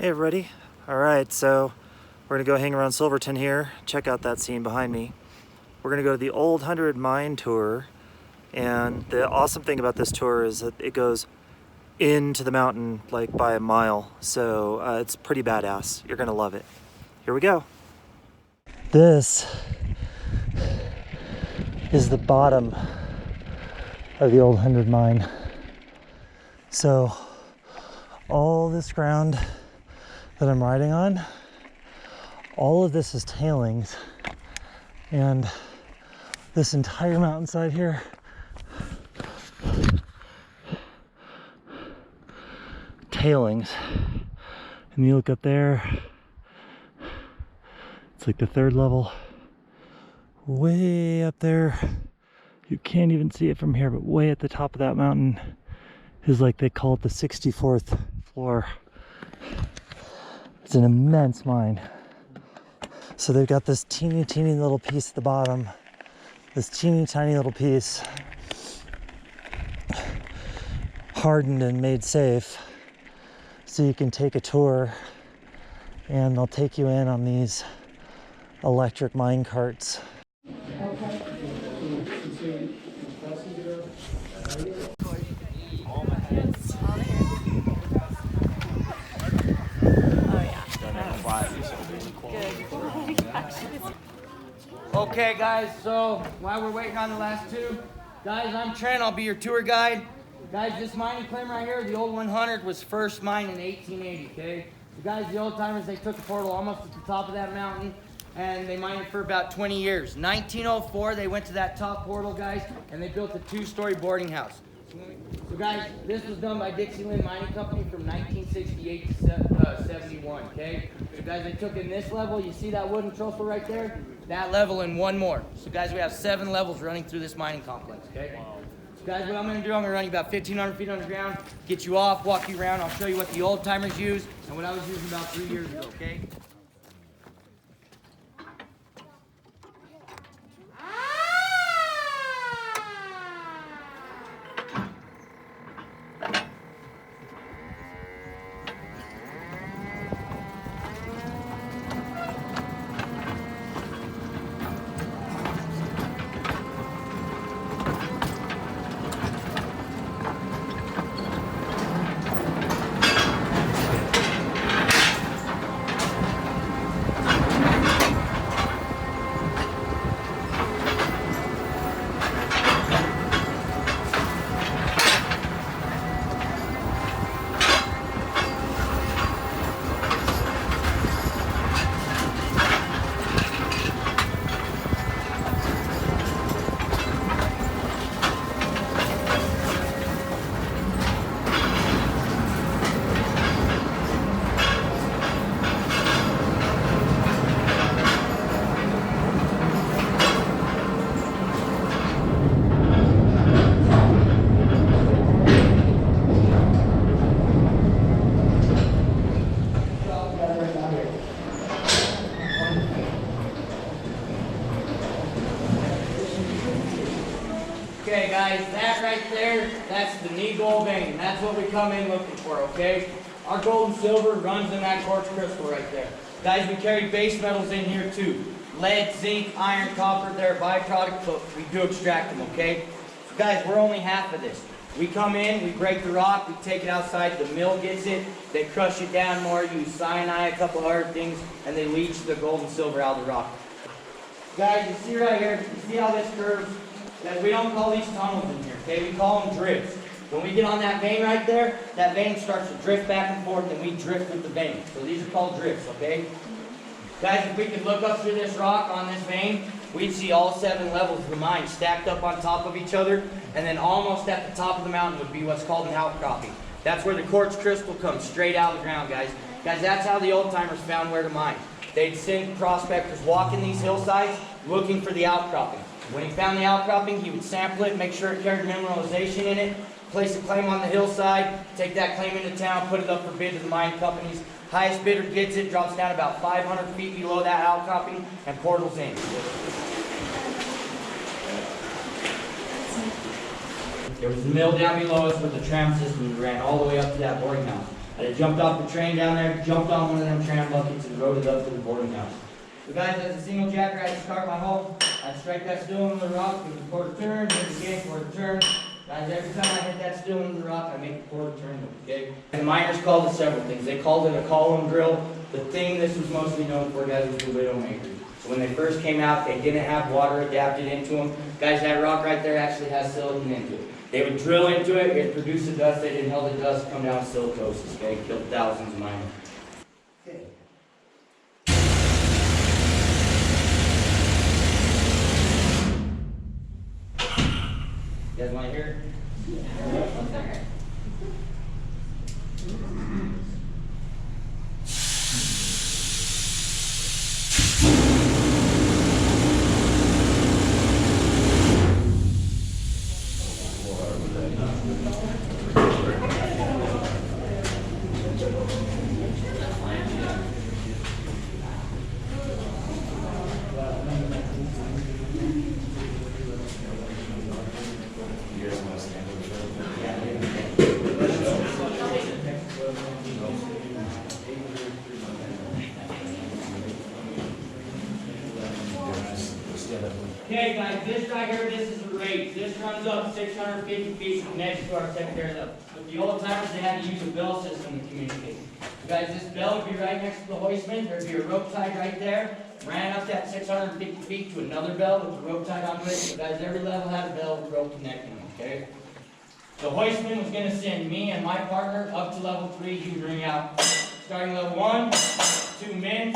Hey everybody. Alright, so we're gonna go hang around Silverton here. Check out that scene behind me. We're gonna go to the Old 100 Mine Tour, and the awesome thing about this tour is that it goes into the mountain like by a mile, so it's pretty badass. You're gonna love it. Here we go. This is the bottom of the Old 100 Mine. So all this ground that I'm riding on, all of this is tailings, and this entire mountainside here tailings. And you look up there, it's like the third level, way up there. You can't even see it from here, but way at the top of that mountain is, like, they call it the 64th floor. It's an immense mine. So they've got this teeny little piece at the bottom, this teeny tiny little piece hardened and made safe, so you can take a tour, and they'll take you in on these electric mine carts. Okay guys, so while we're waiting on the last two, guys, I'm Trent, I'll be your tour guide. Guys, this mining claim right here, the old 100, was first mined in 1880, okay? So guys, the old timers, they took the portal almost at the top of that mountain, and they mined it for about 20 years. 1904, they went to that top portal, guys, and they built a 2-story boarding house. So guys, this was done by Dixieland Mining Company from 1968 to 71, okay? So guys, they took in this level, you see that wooden trestle right there? That level and one more. So guys, we have 7 levels running through this mining complex, okay? So guys, what I'm gonna do, I'm gonna run you about 1,500 feet underground, get you off, walk you around, I'll show you what the old timers use and what I was using about 3 years ago, okay? Okay guys, that right there, that's the knee gold vein. That's what we come in looking for, okay? Our gold and silver runs in that quartz crystal right there. Guys, we carry base metals in here too. Lead, zinc, iron, copper, they're a byproduct, but we do extract them, okay? So guys, we're only half of this. We come in, we break the rock, we take it outside, the mill gets it, they crush it down more, use cyanide, a couple other things, and they leach the gold and silver out of the rock. Guys, you see right here, you see how this curves? Guys, we don't call these tunnels in here, okay? We call them drifts. When we get on that vein right there, that vein starts to drift back and forth, and we drift with the vein. So these are called drifts, okay? Guys, if we could look up through this rock on this vein, we'd see all 7 levels of the mine stacked up on top of each other, and then almost at the top of the mountain would be what's called an outcropping. That's where the quartz crystal comes straight out of the ground, guys. Guys, that's how the old timers found where to mine. They'd send prospectors walking these hillsides looking for the outcropping. When he found the outcropping, he would sample it, make sure it carried mineralization in it, place a claim on the hillside, take that claim into town, put it up for bid to the mine companies. Highest bidder gets it, drops down about 500 feet below that outcropping, and portals in. There was a mill down below us with a tram system that ran all the way up to that boarding house. I jumped off the train down there, jumped on one of them tram buckets and rode it up to the boarding house. So guys, as a single jacker, I'd start my hole, I'd strike that stone on the rock, give it a quarter turn, hit it again, quarter turn. Guys, every time I hit that stone on the rock, I make a quarter turn, okay? And miners called it several things. They called it a column drill. The thing this was mostly known for, guys, was the Widowmaker. So when they first came out, they didn't have water adapted into them. Guys, that rock right there actually has silicon into it. They would drill into it, it produced the dust, they'd inhale the dust, come down with silicosis, okay? Killed thousands of miners. Okay. You guys want to hear it? Yeah. Okay guys, this right here, this is a raise. This runs up 650 feet from next to our secondary level. With the old timers, they had to use a bell system to communicate. So guys, this bell would be right next to the hoistman. There'd be a rope tied right there. Ran up that 650 feet to another bell with the rope tied onto it. So guys, every level had a bell with rope connecting them, okay? The hoistman was going to send me and my partner up to level 3. He would ring out starting level 1, 2 men,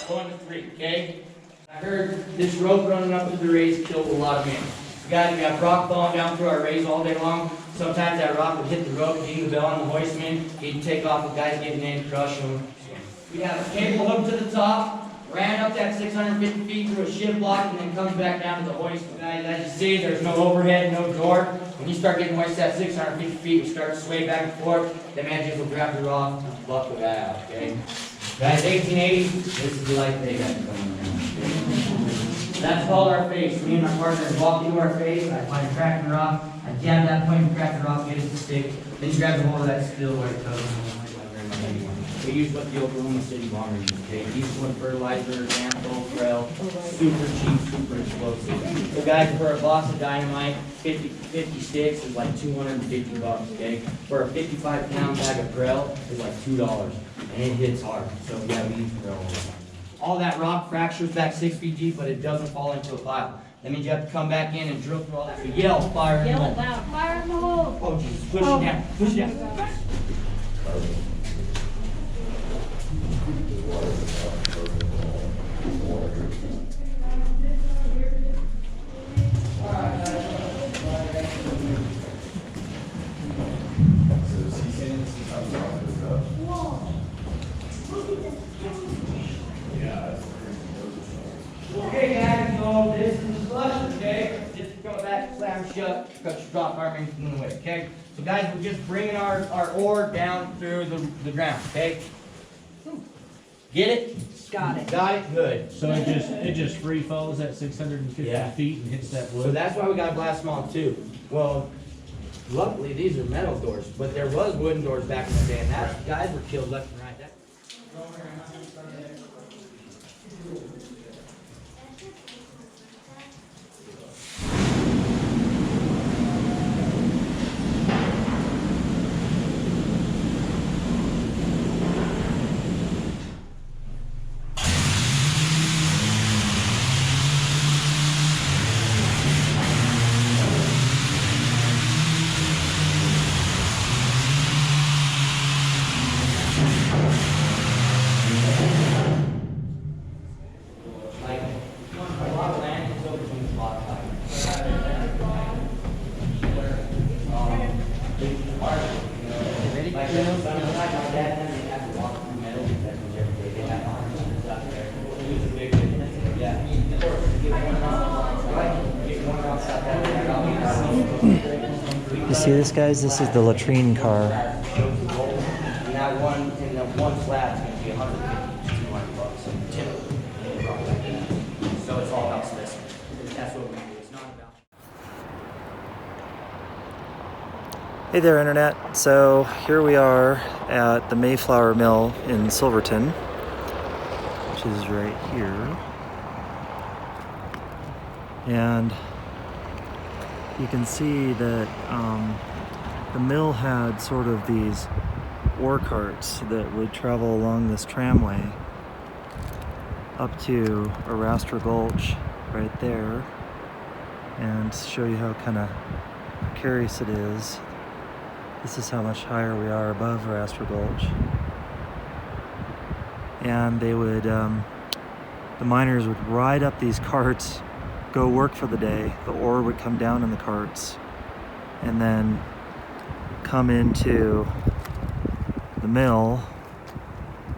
going to 3, okay? I heard this rope running up to the raise killed a lot of men. Guys, we have rock falling down through our raise all day long. Sometimes that rock would hit the rope, ding the bell on the hoistman. He'd take off with guys getting in, crush them. We have a cable hooked to the top, ran up that 650 feet through a shiv block, and then comes back down to the hoistman. Guys, as you see, there's no overhead, no door. When you start getting hoisted at 650 feet, you start to sway back and forth. The man just will grab the rock and buckle that out, okay? Guys, 1880, this is the life they got going on. That's called our face. Me and my partner walk into our face, I find a crack in the rock, I jab that point and crack the rock, get it to stick, then you grab the hold of that still where it goes. We use what the Oklahoma City bomber uses, okay? Eastwood fertilizer, Ample, Corral, super cheap, super explosive. So guys, for a box of dynamite, 50 sticks is like $250, okay? For a 55-pound bag of Corral is like $2, and it hits hard. So yeah, we use Corral all the time. All that rock fractures back 6 feet deep, but it doesn't fall into a pile. That means you have to come back in and drill through all that. So yell, fire in the hole. Yell it loud, fire in the hole. Oh Jesus, push it down, push it down. Okay guys, so this is the flush, okay? Just go back, slam shut, cut your drop armor in the way, okay? So guys, we're just bringing our ore down through the ground, okay? Get it? Got it. Got it? Good. So it just free falls at 650 Yeah. feet and hits that wood. So that's why we got to blast them off too. Well, luckily these are metal doors, but there was wooden doors back in the day, and that guys were killed left and right. You see this, guys? This is the latrine car. And that one, in the one flat is going to be $150 to $200. So typically, so it's all about specimen. That's what we do. It's not about. Hey there, Internet. So here we are at the Mayflower Mill in Silverton, which is right here. And you can see that the mill had sort of these ore carts that would travel along this tramway up to Arrastra Gulch right there, and show you how kind of precarious it is. This is how much higher we are above Arrastra Gulch. And they would, the miners would ride up these carts, go work for the day. The ore would come down in the carts and then come into the mill.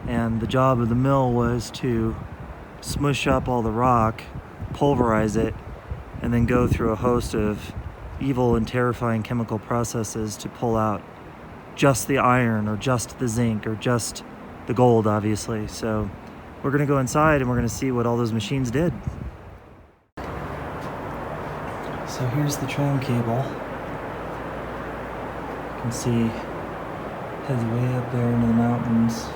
And the job of the mill was to smush up all the rock, pulverize it, and then go through a host of evil and terrifying chemical processes to pull out just the iron or just the zinc or just the gold, obviously. So we're gonna go inside and we're gonna see what all those machines did. So here's the tram cable. You can see it heads way up there into the mountains.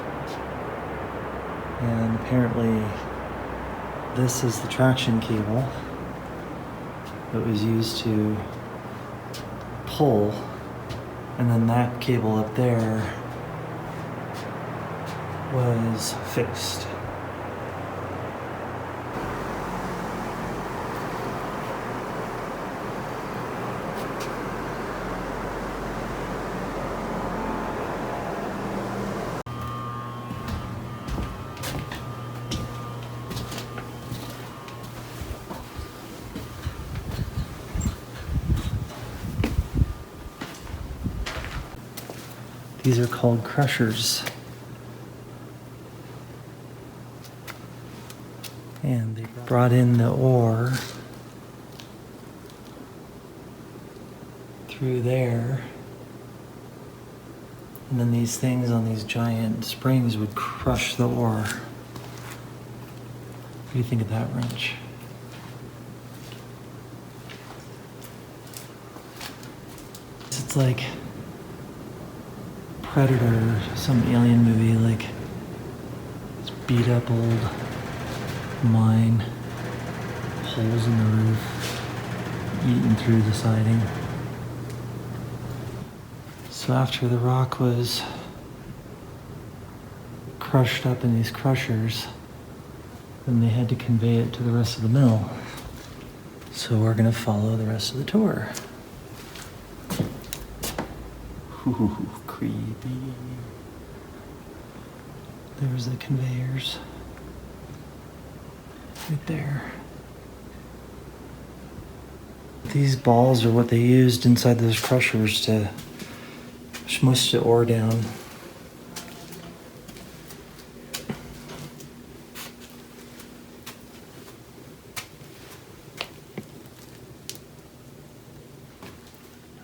And apparently this is the traction cable that was used to pull, and then that cable up there was fixed. These are called crushers. And they brought in the ore through there. And then these things on these giant springs would crush the ore. What do you think of that wrench? It's like Predator, some alien movie, like this beat up old mine, holes in the roof, eaten through the siding. So after the rock was crushed up in these crushers, then they had to convey it to the rest of the mill. So we're gonna follow the rest of the tour. Ooh, creepy. There's the conveyors. Right there. These balls are what they used inside those crushers to smush the ore down.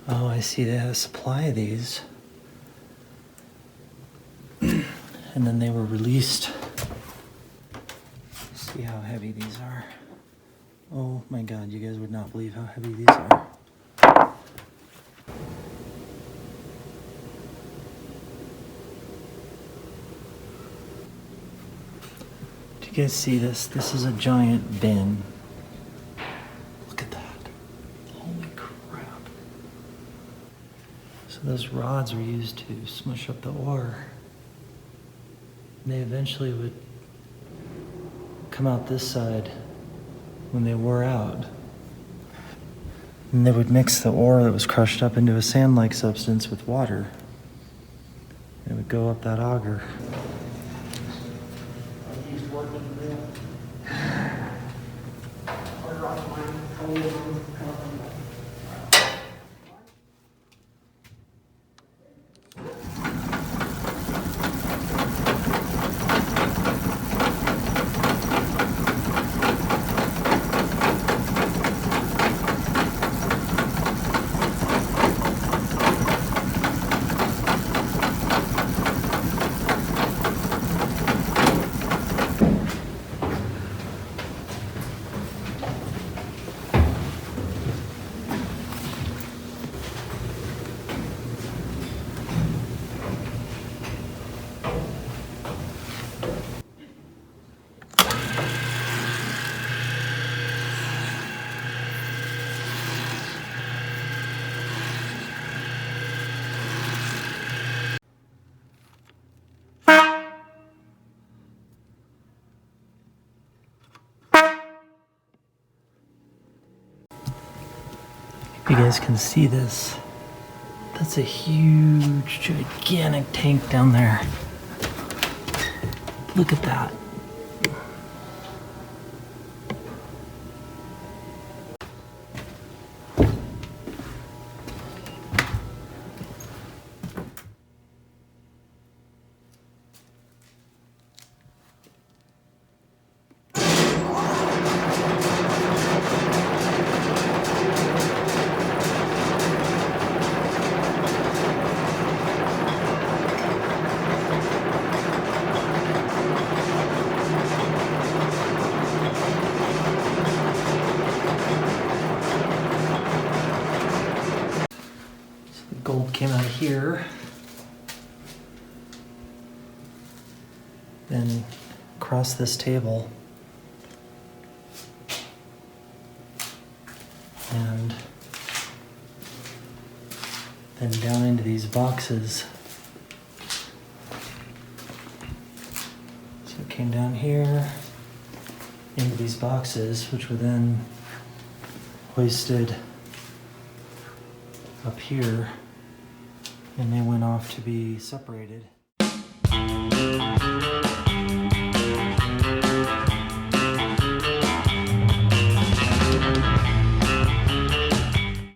Oh, I see they had a supply of these. And then they were released. See how heavy these are. Oh my God, you guys would not believe how heavy these are. Do you guys see this? This is a giant bin. Look at that. Holy crap. So those rods were used to smush up the ore. And they eventually would come out this side when they wore out. And they would mix the ore that was crushed up into a sand-like substance with water. It would go up that auger. You guys can see this. That's a huge, gigantic tank down there. Look at that. Gold came out of here, then across this table, and then down into these boxes. So it came down here into these boxes, which were then hoisted up here, and they went off to be separated.